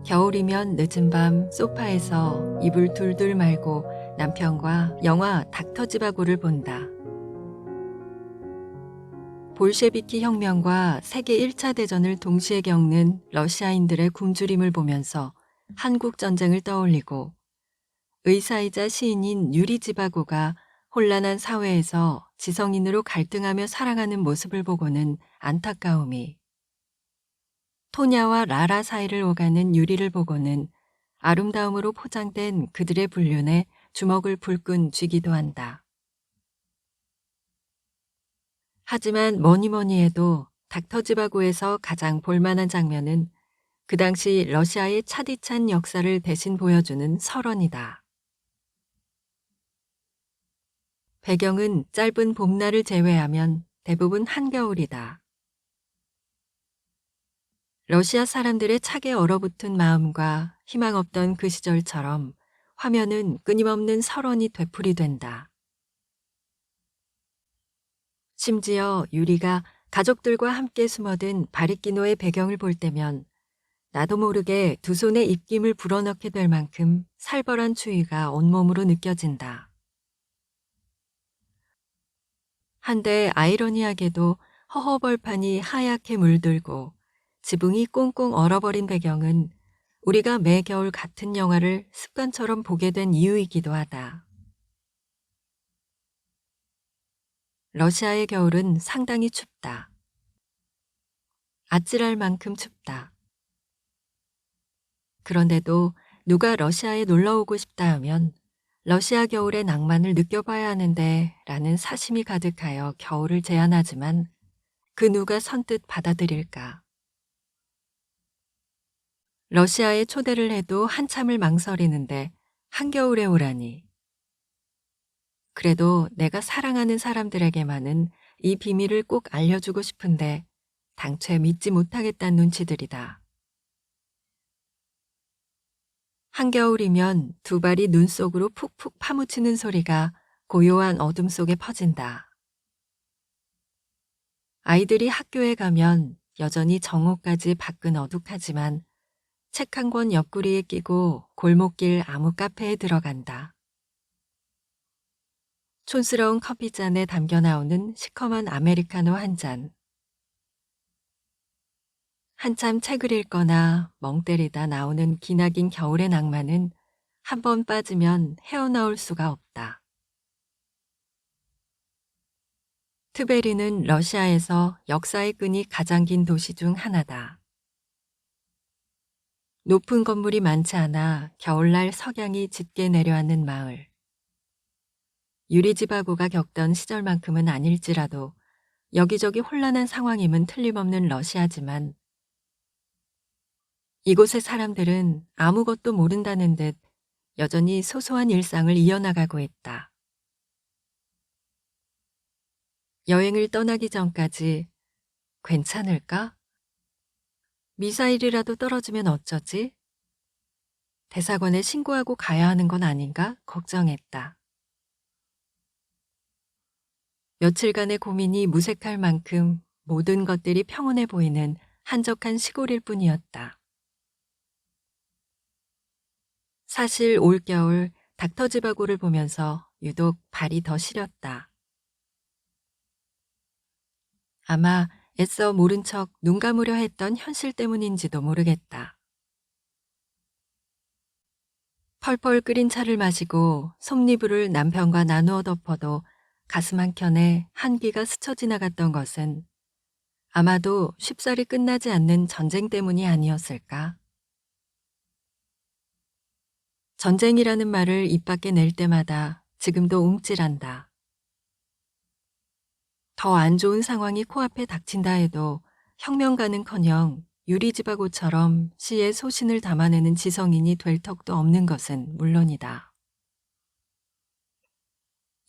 겨울이면 늦은 밤 소파에서 이불 둘둘 말고 남편과 영화 닥터지바고를 본다. 볼셰비키 혁명과 세계 1차 대전을 동시에 겪는 러시아인들의 굶주림을 보면서 한국 전쟁을 떠올리고 의사이자 시인인 유리지바고가 혼란한 사회에서 지성인으로 갈등하며 살아가는 모습을 보고는 안타까움이, 토냐와 라라 사이를 오가는 유리를 보고는 아름다움으로 포장된 그들의 불륜에 주먹을 불끈 쥐기도 한다. 하지만 뭐니 해도 닥터지바고에서 가장 볼만한 장면은 그 당시 러시아의 차디찬 역사를 대신 보여주는 설원이다. 배경은 짧은 봄날을 제외하면 대부분 한겨울이다. 러시아 사람들의 차게 얼어붙은 마음과 희망 없던 그 시절처럼 화면은 끊임없는 설원이 되풀이된다. 심지어 유리가 가족들과 함께 숨어든 바리끼노의 배경을 볼 때면 나도 모르게 두 손에 입김을 불어넣게 될 만큼 살벌한 추위가 온몸으로 느껴진다. 한데 아이러니하게도 허허벌판이 하얗게 물들고 지붕이 꽁꽁 얼어버린 배경은 우리가 매 겨울 같은 영화를 습관처럼 보게 된 이유이기도 하다. 러시아의 겨울은 상당히 춥다. 아찔할 만큼 춥다. 그런데도 누가 러시아에 놀러 오고 싶다 하면 러시아 겨울의 낭만을 느껴봐야 하는데 라는 사심이 가득하여 겨울을 제안하지만 그 누가 선뜻 받아들일까. 러시아에 초대를 해도 한참을 망설이는데 한겨울에 오라니. 그래도 내가 사랑하는 사람들에게만은 이 비밀을 꼭 알려주고 싶은데 당최 믿지 못하겠다는 눈치들이다. 한겨울이면 두 발이 눈 속으로 푹푹 파묻히는 소리가 고요한 어둠 속에 퍼진다. 아이들이 학교에 가면 여전히 정오까지 밖은 어둑하지만 책 한 권 옆구리에 끼고 골목길 아무 카페에 들어간다. 촌스러운 커피잔에 담겨 나오는 시커먼 아메리카노 한 잔. 한참 책을 읽거나 멍 때리다 나오는 기나긴 겨울의 낭만은 한 번 빠지면 헤어나올 수가 없다. 트베리는 러시아에서 역사의 끈이 가장 긴 도시 중 하나다. 높은 건물이 많지 않아 겨울날 석양이 짙게 내려앉는 마을. 유리지바고가 겪던 시절만큼은 아닐지라도 여기저기 혼란한 상황임은 틀림없는 러시아지만 이곳의 사람들은 아무것도 모른다는 듯 여전히 소소한 일상을 이어나가고 있다. 여행을 떠나기 전까지 괜찮을까? 미사일이라도 떨어지면 어쩌지? 대사관에 신고하고 가야 하는 건 아닌가 걱정했다. 며칠간의 고민이 무색할 만큼 모든 것들이 평온해 보이는 한적한 시골일 뿐이었다. 사실 올겨울 닥터지바고를 보면서 유독 발이 더 시렸다. 아마 애써 모른 척 눈 감으려 했던 현실 때문인지도 모르겠다. 펄펄 끓인 차를 마시고 솜니부를 남편과 나누어 덮어도 가슴 한켠에 한기가 스쳐 지나갔던 것은 아마도 쉽사리 끝나지 않는 전쟁 때문이 아니었을까? 전쟁이라는 말을 입 밖에 낼 때마다 지금도 움찔한다. 더 안 좋은 상황이 코앞에 닥친다 해도 혁명가는커녕 유리지바고처럼 시에 소신을 담아내는 지성인이 될 턱도 없는 것은 물론이다.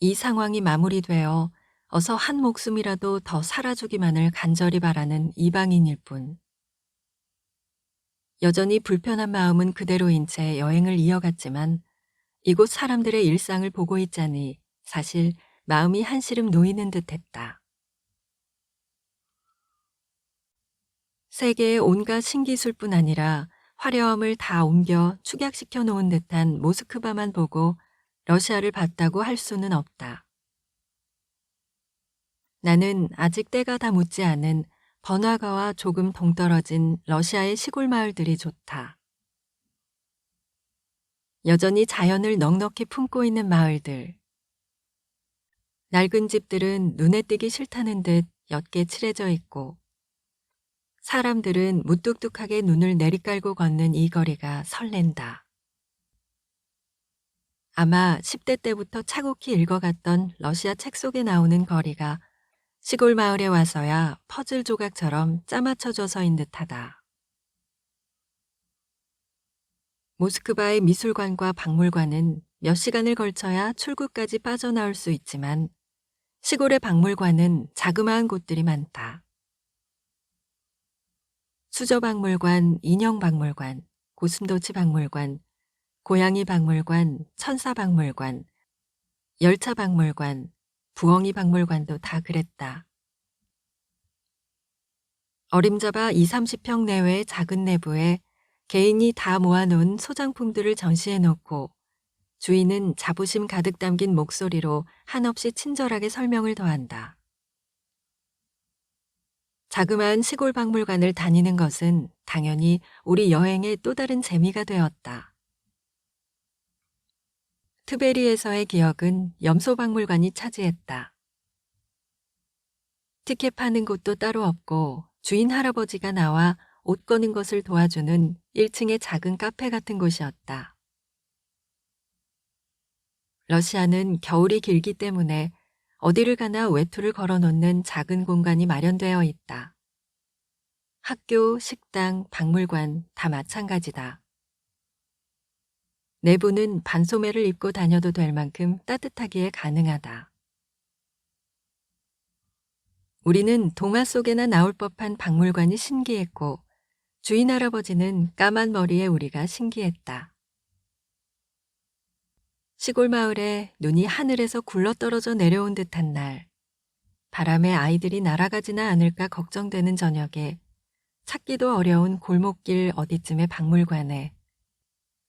이 상황이 마무리되어 어서 한 목숨이라도 더 살아주기만을 간절히 바라는 이방인일 뿐. 여전히 불편한 마음은 그대로인 채 여행을 이어갔지만 이곳 사람들의 일상을 보고 있자니 사실 마음이 한시름 놓이는 듯했다. 세계의 온갖 신기술뿐 아니라 화려함을 다 옮겨 축약시켜 놓은 듯한 모스크바만 보고 러시아를 봤다고 할 수는 없다. 나는 아직 때가 다 묻지 않은 번화가와 조금 동떨어진 러시아의 시골 마을들이 좋다. 여전히 자연을 넉넉히 품고 있는 마을들. 낡은 집들은 눈에 띄기 싫다는 듯 옅게 칠해져 있고, 사람들은 무뚝뚝하게 눈을 내리깔고 걷는 이 거리가 설렌다. 아마 10대 때부터 차곡히 읽어갔던 러시아 책 속에 나오는 거리가 시골 마을에 와서야 퍼즐 조각처럼 짜맞춰져서인 듯하다. 모스크바의 미술관과 박물관은 몇 시간을 걸쳐야 출구까지 빠져나올 수 있지만 시골의 박물관은 자그마한 곳들이 많다. 수저박물관, 인형박물관, 고슴도치 박물관, 고양이 박물관, 천사박물관, 열차박물관, 부엉이 박물관도 다 그랬다. 어림잡아 20, 30평 내외의 작은 내부에 개인이 다 모아놓은 소장품들을 전시해놓고 주인은 자부심 가득 담긴 목소리로 한없이 친절하게 설명을 더한다. 자그마한 시골 박물관을 다니는 것은 당연히 우리 여행의 또 다른 재미가 되었다. 트베리에서의 기억은 염소박물관이 차지했다. 티켓 파는 곳도 따로 없고 주인 할아버지가 나와 옷 거는 것을 도와주는 1층의 작은 카페 같은 곳이었다. 러시아는 겨울이 길기 때문에 어디를 가나 외투를 걸어놓는 작은 공간이 마련되어 있다. 학교, 식당, 박물관 다 마찬가지다. 내부는 반소매를 입고 다녀도 될 만큼 따뜻하기에 가능하다. 우리는 동화 속에나 나올 법한 박물관이 신기했고 주인 할아버지는 까만 머리에 우리가 신기했다. 시골 마을에 눈이 하늘에서 굴러떨어져 내려온 듯한 날, 바람에 아이들이 날아가지나 않을까 걱정되는 저녁에 찾기도 어려운 골목길 어디쯤의 박물관에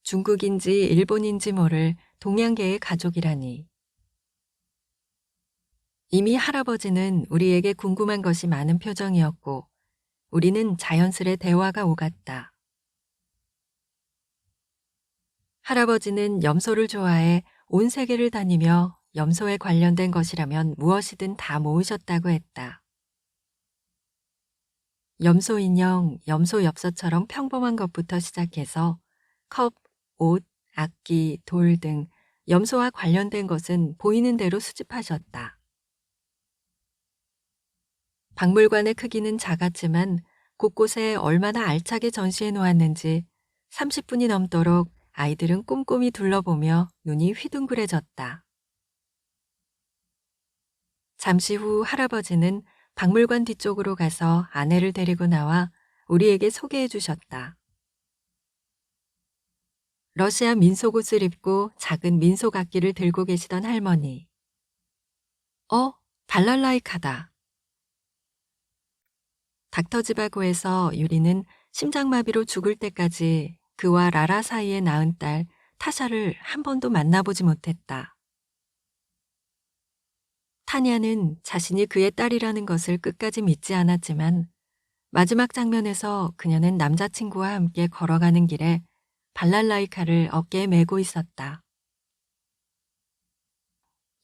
중국인지 일본인지 모를 동양계의 가족이라니. 이미 할아버지는 우리에게 궁금한 것이 많은 표정이었고 우리는 자연스레 대화가 오갔다. 할아버지는 염소를 좋아해 온 세계를 다니며 염소에 관련된 것이라면 무엇이든 다 모으셨다고 했다. 염소 인형, 염소 엽서처럼 평범한 것부터 시작해서 컵, 옷, 악기, 돌 등 염소와 관련된 것은 보이는 대로 수집하셨다. 박물관의 크기는 작았지만 곳곳에 얼마나 알차게 전시해 놓았는지 30분이 넘도록 아이들은 꼼꼼히 둘러보며 눈이 휘둥그레졌다. 잠시 후 할아버지는 박물관 뒤쪽으로 가서 아내를 데리고 나와 우리에게 소개해 주셨다. 러시아 민속옷을 입고 작은 민속 악기를 들고 계시던 할머니. 발랄라이카다. 닥터지바고에서 유리는 심장마비로 죽을 때까지 그와 라라 사이에 낳은 딸 타샤를 한 번도 만나보지 못했다. 타냐는 자신이 그의 딸이라는 것을 끝까지 믿지 않았지만 마지막 장면에서 그녀는 남자친구와 함께 걸어가는 길에 발랄라이카를 어깨에 메고 있었다.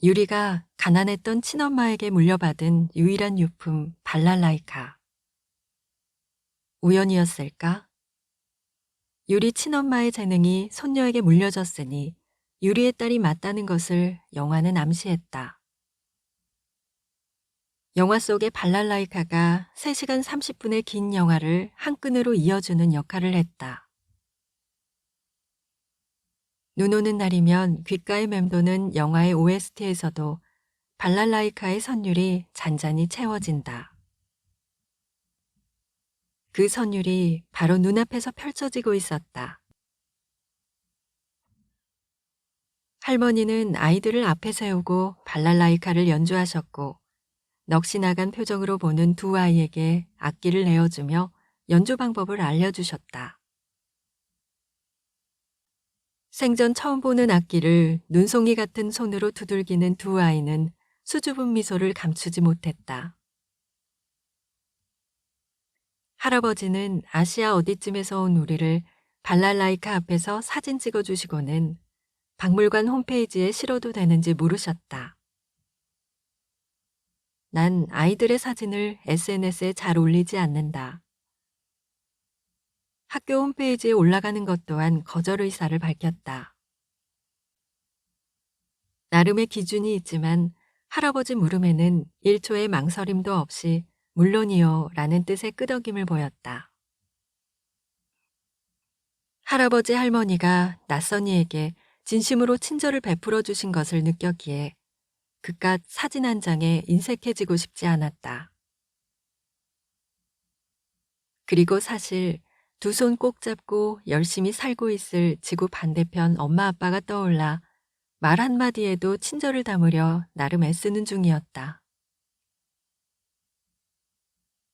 유리가 가난했던 친엄마에게 물려받은 유일한 유품 발랄라이카. 우연이었을까? 유리 친엄마의 재능이 손녀에게 물려졌으니 유리의 딸이 맞다는 것을 영화는 암시했다. 영화 속의 발랄라이카가 3시간 30분의 긴 영화를 한 끈으로 이어주는 역할을 했다. 눈 오는 날이면 귓가에 맴도는 영화의 OST에서도 발랄라이카의 선율이 잔잔히 채워진다. 그 선율이 바로 눈앞에서 펼쳐지고 있었다. 할머니는 아이들을 앞에 세우고 발랄라이카를 연주하셨고 넋이 나간 표정으로 보는 두 아이에게 악기를 내어주며 연주 방법을 알려주셨다. 생전 처음 보는 악기를 눈송이 같은 손으로 두들기는 두 아이는 수줍은 미소를 감추지 못했다. 할아버지는 아시아 어디쯤에서 온 우리를 발랄라이카 앞에서 사진 찍어주시고는 박물관 홈페이지에 실어도 되는지 물으셨다. 난 아이들의 사진을 SNS에 잘 올리지 않는다. 학교 홈페이지에 올라가는 것 또한 거절 의사를 밝혔다. 나름의 기준이 있지만 할아버지 물음에는 1초의 망설임도 없이 물론이요 라는 뜻의 끄덕임을 보였다. 할아버지 할머니가 낯선이에게 진심으로 친절을 베풀어 주신 것을 느꼈기에 그깟 사진 한 장에 인색해지고 싶지 않았다. 그리고 사실 두 손 꼭 잡고 열심히 살고 있을 지구 반대편 엄마 아빠가 떠올라 말 한마디에도 친절을 담으려 나름 애쓰는 중이었다.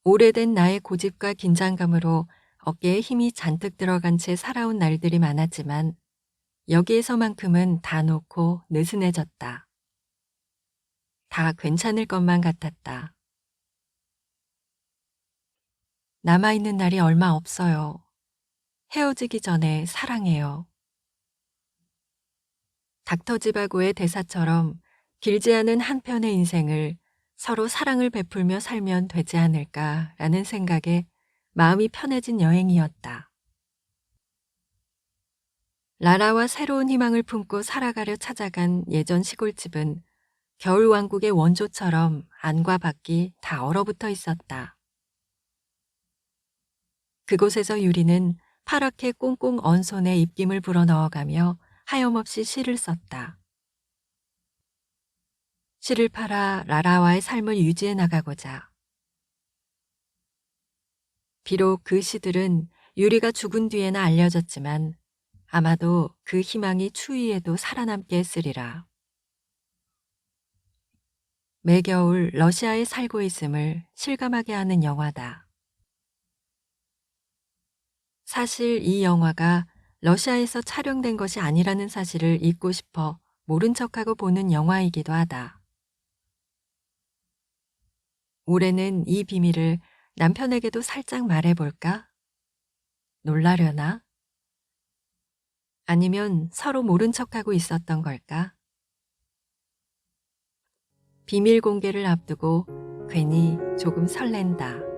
오래된 나의 고집과 긴장감으로 어깨에 힘이 잔뜩 들어간 채 살아온 날들이 많았지만 여기에서만큼은 다 놓고 느슨해졌다. 다 괜찮을 것만 같았다. 남아있는 날이 얼마 없어요. 헤어지기 전에 사랑해요. 닥터지바고의 대사처럼 길지 않은 한편의 인생을 서로 사랑을 베풀며 살면 되지 않을까라는 생각에 마음이 편해진 여행이었다. 라라와 새로운 희망을 품고 살아가려 찾아간 예전 시골집은 겨울왕국의 원조처럼 안과 밖이 다 얼어붙어 있었다. 그곳에서 유리는 파랗게 꽁꽁 언 손에 입김을 불어넣어가며 하염없이 시를 썼다. 시를 팔아 라라와의 삶을 유지해 나가고자. 비록 그 시들은 유리가 죽은 뒤에나 알려졌지만 아마도 그 희망이 추위에도 살아남게 했으리라. 매겨울 러시아에 살고 있음을 실감하게 하는 영화다. 사실 이 영화가 러시아에서 촬영된 것이 아니라는 사실을 잊고 싶어 모른 척하고 보는 영화이기도 하다. 올해는 이 비밀을 남편에게도 살짝 말해볼까? 놀라려나? 아니면 서로 모른 척하고 있었던 걸까? 비밀 공개를 앞두고 괜히 조금 설렌다.